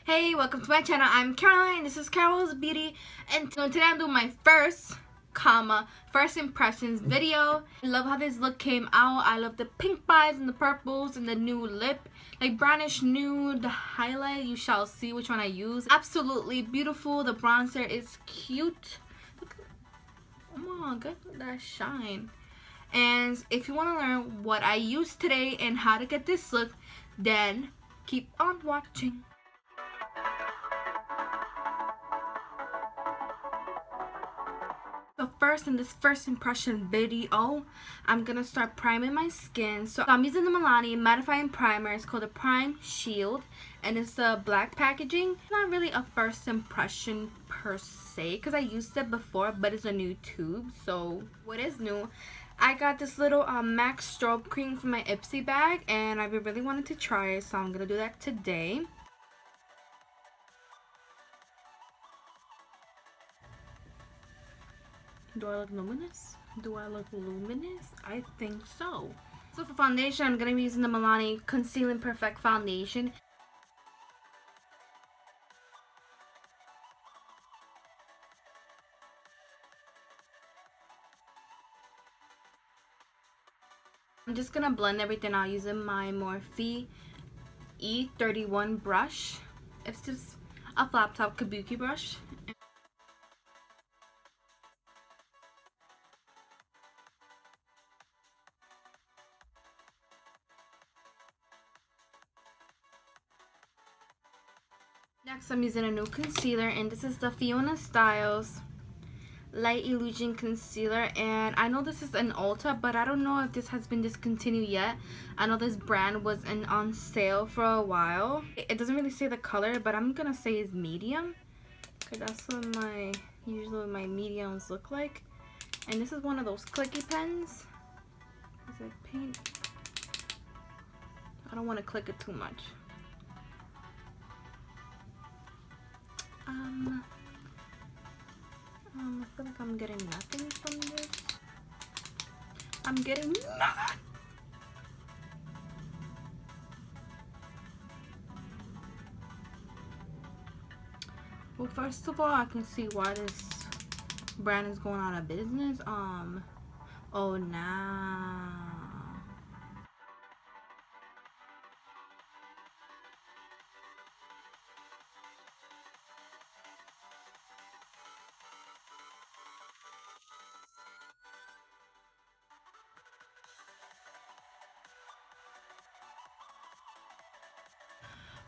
Hey, welcome to my channel. I'm Caroline. This is Carol's Beauty, and today I'm doing my first impressions video. I love how this look came out. I love the pink vibes and the purples and the new lip, like brownish nude. The highlight, you shall see which one I use. Absolutely beautiful. The bronzer is cute. Look, oh my god, that shine. And if you want to learn what I use today and how to get this look, then keep on watching. So first, in this first impression video, I'm gonna start priming my skin. So I'm using the Milani mattifying primer. It's called the Prime Shield, and it's the black packaging. It's not really a first impression per se, because I used it before, but it's a new tube. So what is new? I got this little MAC strobe cream from my Ipsy bag, and I've been really wanting to try it, so I'm gonna do that today. Do I look luminous? Do I look luminous? I think so. So for foundation, I'm going to be using the Milani Conceal and Perfect Foundation. I'm just going to blend everything out using my Morphe E31 brush. It's just a flat top kabuki brush. Next, I'm using a new concealer, and this is the Fiona Styles Light Illusion Concealer. And I know this is an Ulta, but I don't know if this has been discontinued yet. I know this brand was on sale for a while. It doesn't really say the color, but I'm gonna say it's medium, because that's what usually my mediums look like. And this is one of those clicky pens. Is it pink? I don't want to click it too much. I feel like I'm getting nothing from this. I'm getting nothing. Well, first of all, I can see why this brand is going out of business. Oh, nah.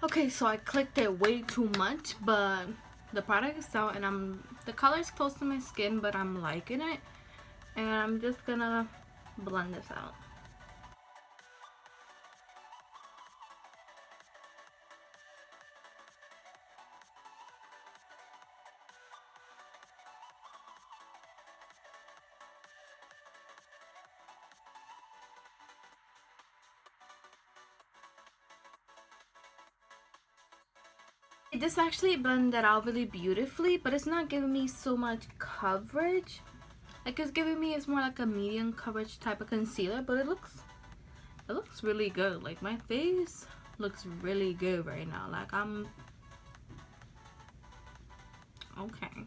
Okay, so I clicked it way too much, but the product is out, and the color is close to my skin, but I'm liking it, and I'm just gonna blend this out. This actually blended out really beautifully, but it's not giving me so much coverage. Like, it's more like a medium coverage type of concealer, but it looks really good. Like, my face looks really good right now. Like, I'm okay.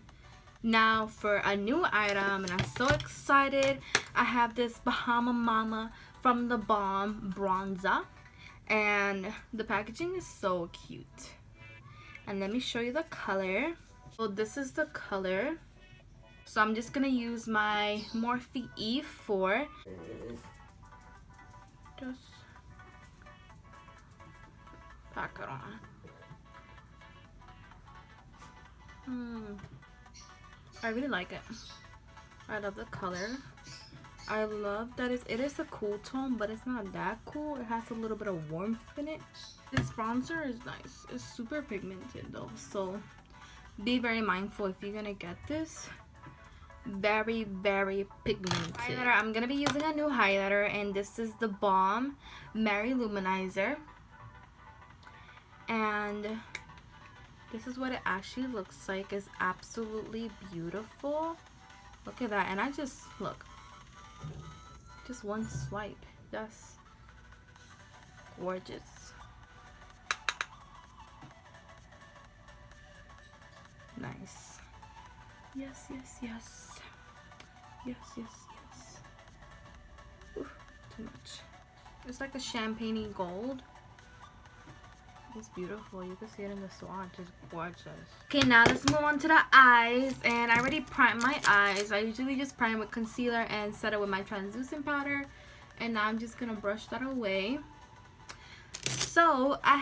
Now for a new item, and I'm so excited. I have this Bahama Mama from the Balm bronzer, and the packaging is so cute. And let me show you the color. So this is the color. So I'm just gonna use my Morphe E4. Just pack it on. I really like it. I love the color. I love that it is a cool tone, but it's not that cool. It has a little bit of warmth in it. This bronzer is nice. It's super pigmented though, so be very mindful if you're gonna get this. Very, very pigmented. Highlighter, I'm gonna be using a new highlighter, and this is the Balm Mary Luminizer. And this is what it actually looks like. It's absolutely beautiful. Look at that. And I just, look, just one swipe. That's gorgeous. Nice. Yes, yes, yes. Yes, yes, yes. Oof, too much. It's like a champagne gold. It's beautiful. You can see it in the swatch. It's gorgeous. Okay, now let's move on to the eyes. And I already primed my eyes. I usually just prime with concealer and set it with my translucent powder. And now I'm just gonna brush that away. So I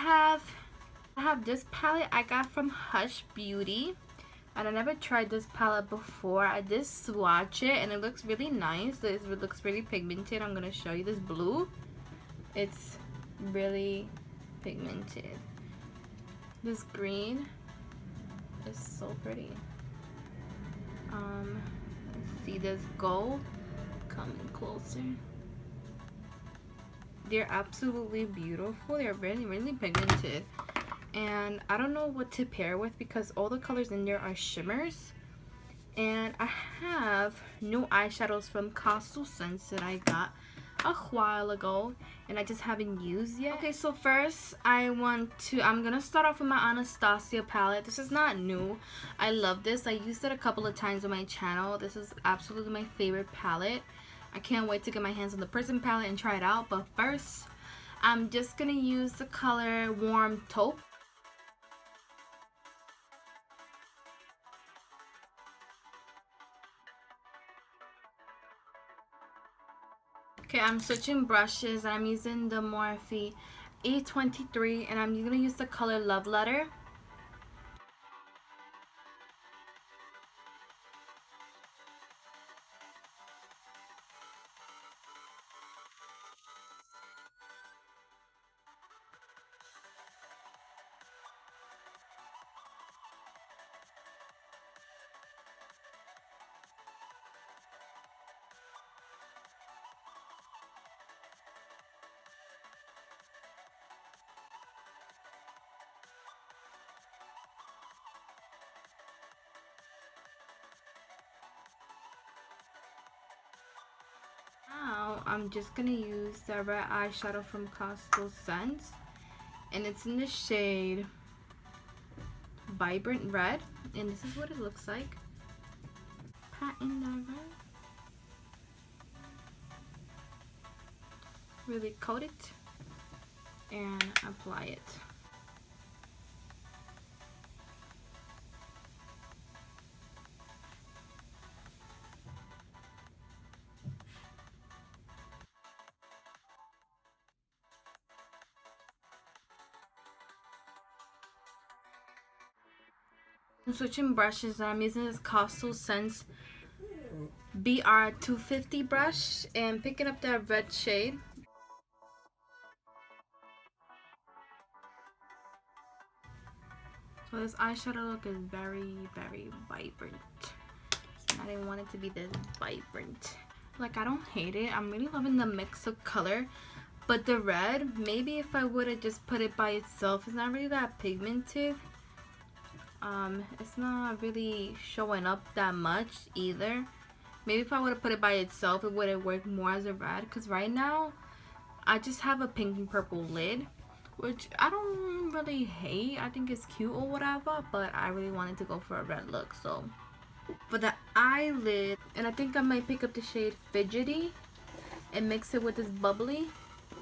have this palette I got from Hush Beauty. And I never tried this palette before. I did swatch it and it looks really nice. It looks really pigmented. I'm gonna show you this blue. It's really pigmented. This green is so pretty. Let's see this gold coming closer. They're absolutely beautiful. They're really, really pigmented. And I don't know what to pair with because all the colors in there are shimmers. And I have new eyeshadows from Coastal Scents that I got a while ago and I just haven't used yet. Okay, so first I'm gonna start off with my Anastasia palette. This is not new. I love this. I used it a couple of times on my channel. This is absolutely my favorite palette. I can't wait to get my hands on the Prism palette and try it out. But first, I'm just gonna use the color Warm Taupe. Okay, I'm switching brushes. I'm using the Morphe A23 and I'm gonna use the color Love Letter. Now I'm just gonna use the red eyeshadow from Coastal Scents and it's in the shade Vibrant Red and this is what it looks like. Pat in the red. Really coat it and apply it. I'm switching brushes. I'm using this Coastal Scents BR250 brush and picking up that red shade. So this eyeshadow look is very, very vibrant. I didn't want it to be this vibrant. Like, I don't hate it. I'm really loving the mix of color. But the red, maybe if I would have just put it by itself, it's not really that pigmented. It's not really showing up that much either. Maybe if I would have put it by itself, it would have worked more as a red. Because right now, I just have a pink and purple lid, which I don't really hate. I think it's cute or whatever, but I really wanted to go for a red look. So for the eyelid, and I think I might pick up the shade Fidgety and mix it with this bubbly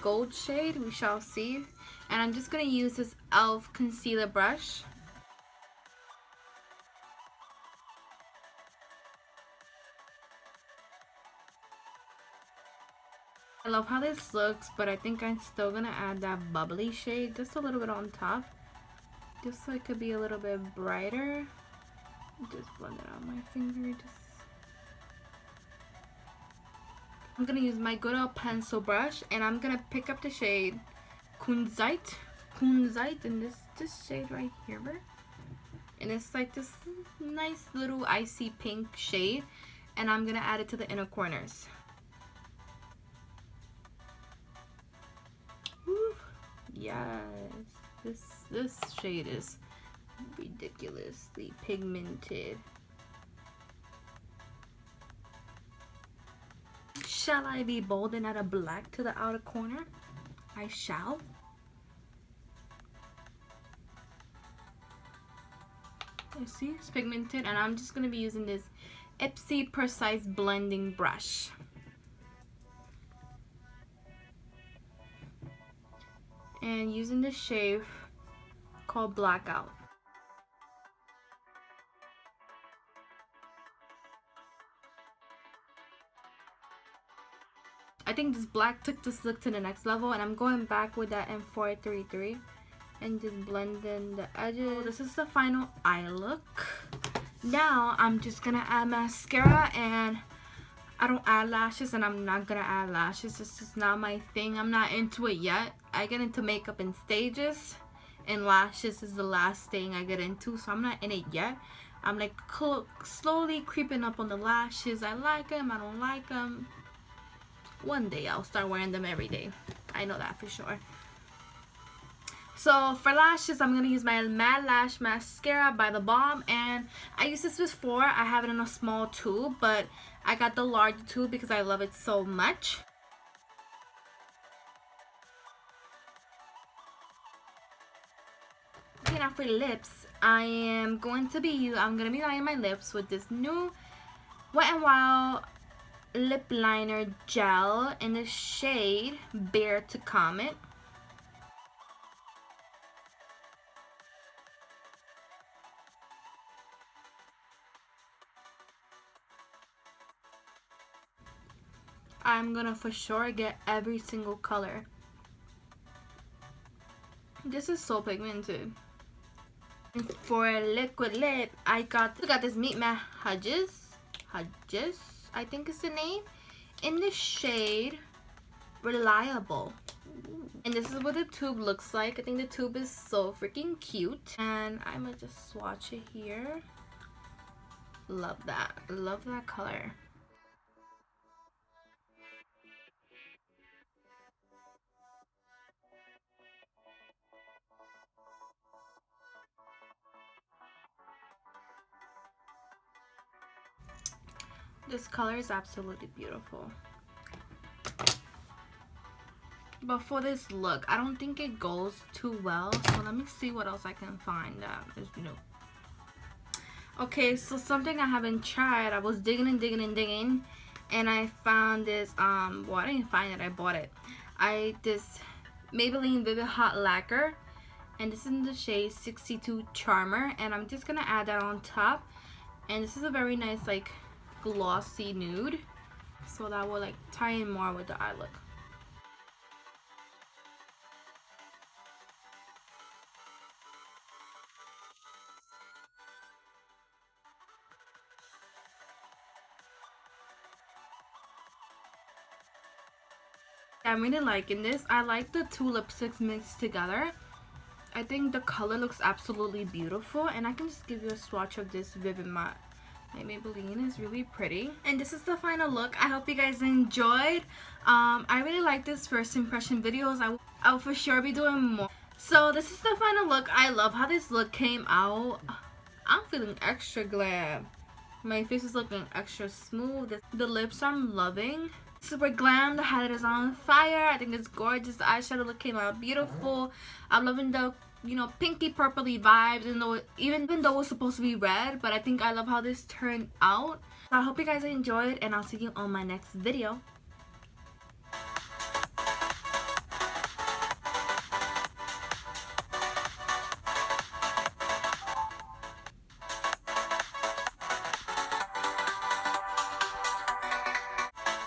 gold shade. We shall see. And I'm just going to use this e.l.f. concealer brush. I love how this looks, but I think I'm still gonna add that bubbly shade just a little bit on top, just so it could be a little bit brighter. Just blend it out my finger. I'm gonna use my good old pencil brush and I'm gonna pick up the shade Kunzite, and this shade right here, and it's like this nice little icy pink shade, and I'm gonna add it to the inner corners. Yes, this shade is ridiculously pigmented. Shall I be bold and add a black to the outer corner? I shall. You see, it's pigmented, and I'm just gonna be using this Ipsy Precise blending brush. And using the shade called Blackout. I think this black took this look to the next level, and I'm going back with that M433 and just blending the edges. This is the final eye look. Now I'm just gonna add mascara, and I don't add lashes, and I'm not gonna add lashes. It's just not my thing. I'm not into it yet. I get into makeup in stages, and lashes is the last thing I get into, so I'm not in it yet. I'm like slowly creeping up on the lashes. I like them, I don't like them. One day I'll start wearing them every day. I know that for sure. So for lashes, I'm gonna use my Matte Lash Mascara by the Balm, and I used this before. I have it in a small tube, but I got the large tube because I love it so much. Okay, now for lips, I'm gonna be lining my lips with this new Wet n Wild lip liner gel in the shade Bare to Comet. I'm gonna for sure get every single color. This is so pigmented. And for liquid lip, I got this Meet Matte Hughes, I think is the name, in the shade Reliable. And this is what the tube looks like. I think the tube is so freaking cute, and I'm gonna just swatch it here. Love that color. This color is absolutely beautiful. But for this look, I don't think it goes too well. So let me see what else I can find that is new. Okay, so something I haven't tried. I was digging and I found this, well, I didn't find it, I bought it. This Maybelline Vivid Hot Lacquer, and this is in the shade 62 Charmer, and I'm just gonna add that on top. And this is a very nice, like, glossy nude, so that will like tie in more with the eye look. I'm really liking this. I like the two lipsticks mixed together. I think the color looks absolutely beautiful, and I can just give you a swatch of this Vivid Matte. My Maybelline is really pretty, and this is the final look. I hope you guys enjoyed. I really like this first impression videos. I'll for sure be doing more. So this is the final look. I love how this look came out. I'm feeling extra glam. My face is looking extra smooth. The lips I'm loving. Super glam. The highlight is on fire. I think it's gorgeous. The eyeshadow look came out beautiful. I'm loving the, you know, pinky purpley vibes, even though it's supposed to be red, but I think I love how this turned out. I hope you guys enjoyed, and I'll see you on my next video.